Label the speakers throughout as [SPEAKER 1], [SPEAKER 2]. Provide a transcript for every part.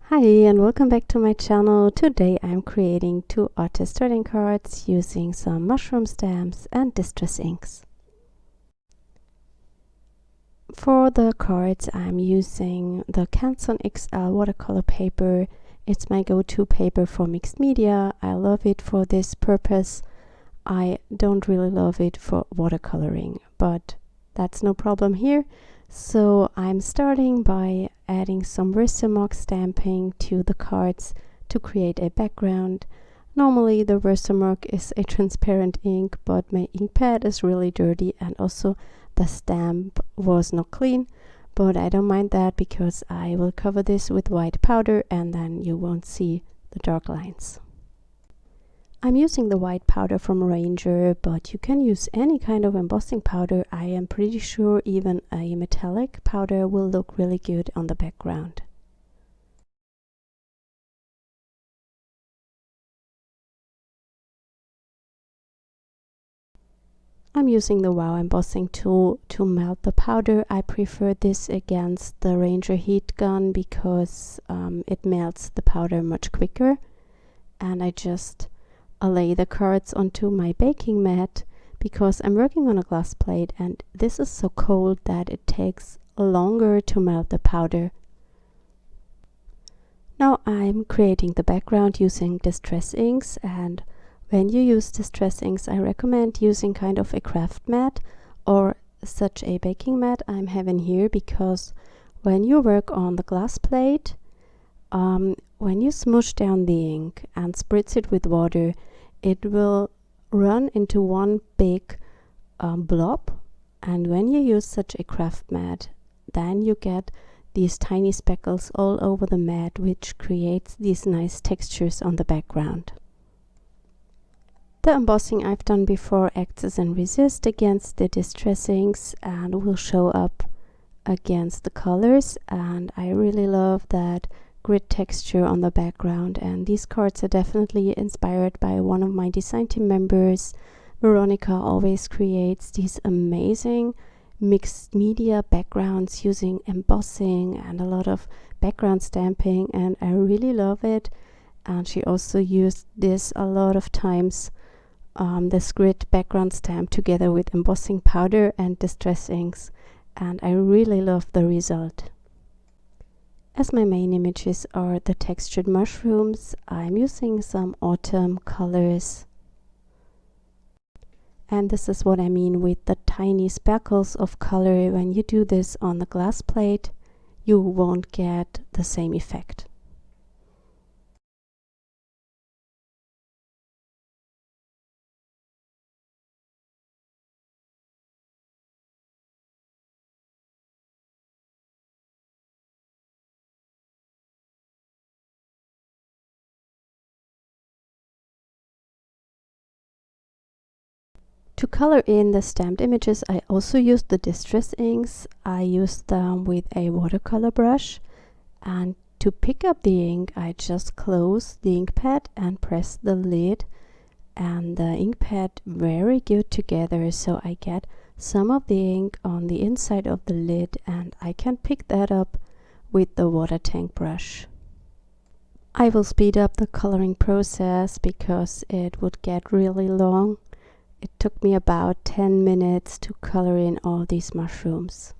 [SPEAKER 1] Hi and welcome back to my channel. Today I'm creating two artist trading cards using some mushroom stamps and distress inks. For the cards I'm using the Canson XL watercolor paper. It's my go-to paper for mixed media. I love it for this purpose. I don't really love it for watercoloring, but that's no problem here. So I'm starting by adding some Versamark stamping to the cards to create a background. Normally the Versamark is a transparent ink, but my ink pad is really dirty and also the stamp was not clean, but I don't mind that because I will cover this with white powder and then you won't see the dark lines. I'm using the white powder from Ranger, but you can use any kind of embossing powder. I am pretty sure even a metallic powder will look really good on the background. I'm using the Wow embossing tool to melt the powder. I prefer this against the Ranger heat gun because it melts the powder much quicker. And I just lay the cards onto my baking mat because I'm working on a glass plate and this is so cold that it takes longer to melt the powder. Now I'm creating the background using distress inks, and when you use distress inks I recommend using kind of a craft mat or such a baking mat I'm having here, because when you work on the glass plate, when you smoosh down the ink and spritz it with water, it will run into one big blob, and when you use such a craft mat, then you get these tiny speckles all over the mat, which creates these nice textures on the background. The embossing I've done before acts as a resist against the distress inks and will show up against the colors, and I really love that grid texture on the background. And these cards are definitely inspired by one of my design team members. Veronica always creates these amazing mixed media backgrounds using embossing and a lot of background stamping, and I really love it. And she also used this a lot of times, this grid background stamp together with embossing powder and distress inks, and I really love the result. As my main images are the textured mushrooms, I'm using some autumn colors. And this is what I mean with the tiny speckles of color. When you do this on the glass plate, you won't get the same effect. To color in the stamped images, I also used the distress inks. I used them with a watercolor brush, and to pick up the ink, I just close the ink pad and press the lid, and the ink pad very good together, so I get some of the ink on the inside of the lid and I can pick that up with the water tank brush. I will speed up the coloring process because it would get really long. It took me about 10 minutes to color in all these mushrooms.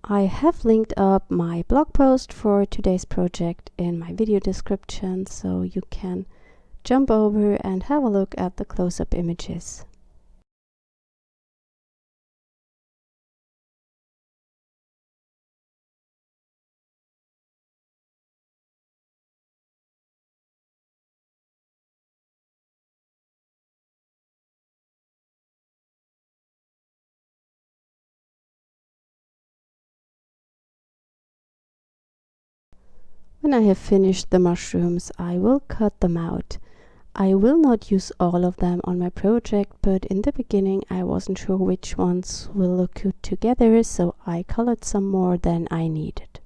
[SPEAKER 1] I have linked up my blog post for today's project in my video description, so you can jump over and have a look at the close-up images. When I have finished the mushrooms, I will cut them out. I will not use all of them on my project, but in the beginning I wasn't sure which ones will look good together, so I colored some more than I needed.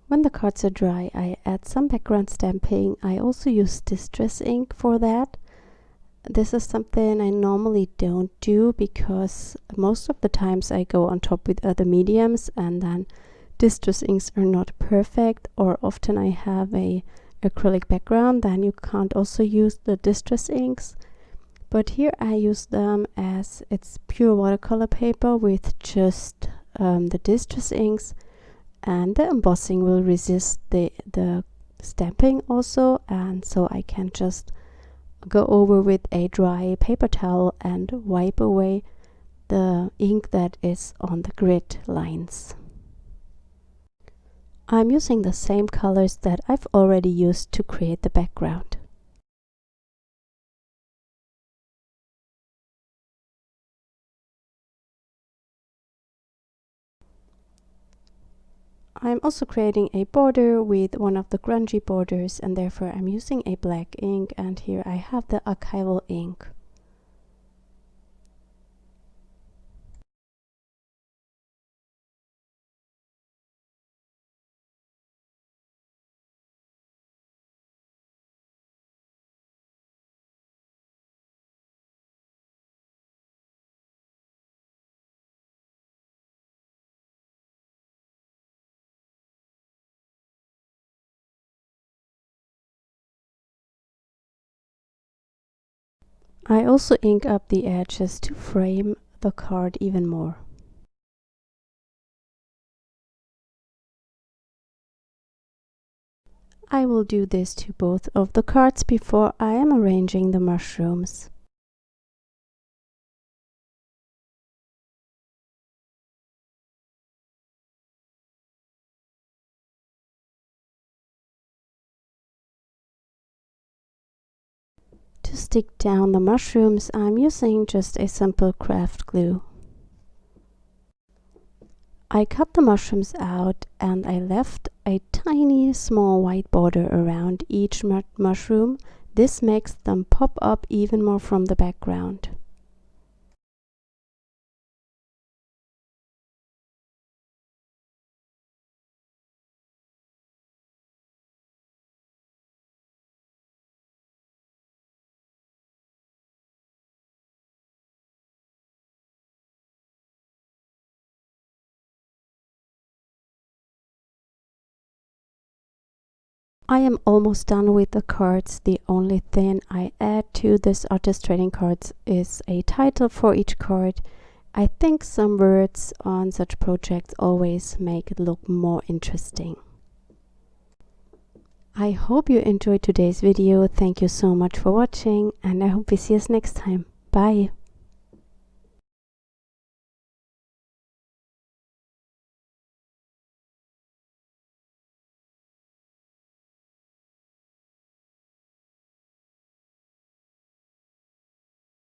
[SPEAKER 1] When the cards are dry, I add some background stamping. I also use distress ink for that. This is something I normally don't do because most of the times I go on top with other mediums and then distress inks are not perfect, or often I have a acrylic background, then you can't also use the distress inks. But here I use them as it's pure watercolor paper with just the distress inks, and the embossing will resist the stamping also, and so I can just go over with a dry paper towel and wipe away the ink that is on the grid lines. I'm using the same colors that I've already used to create the background. I'm also creating a border with one of the grungy borders, and therefore I'm using a black ink, and here I have the Archival Ink. I also ink up the edges to frame the card even more. I will do this to both of the cards before I am arranging the mushrooms. To stick down the mushrooms, I'm using just a simple craft glue. I cut the mushrooms out and I left a tiny small white border around each mushroom. This makes them pop up even more from the background. I am almost done with the cards. The only thing I add to this artist trading cards is a title for each card. I think some words on such projects always make it look more interesting. I hope you enjoyed today's video. Thank you so much for watching, and I hope we see us next time. Bye!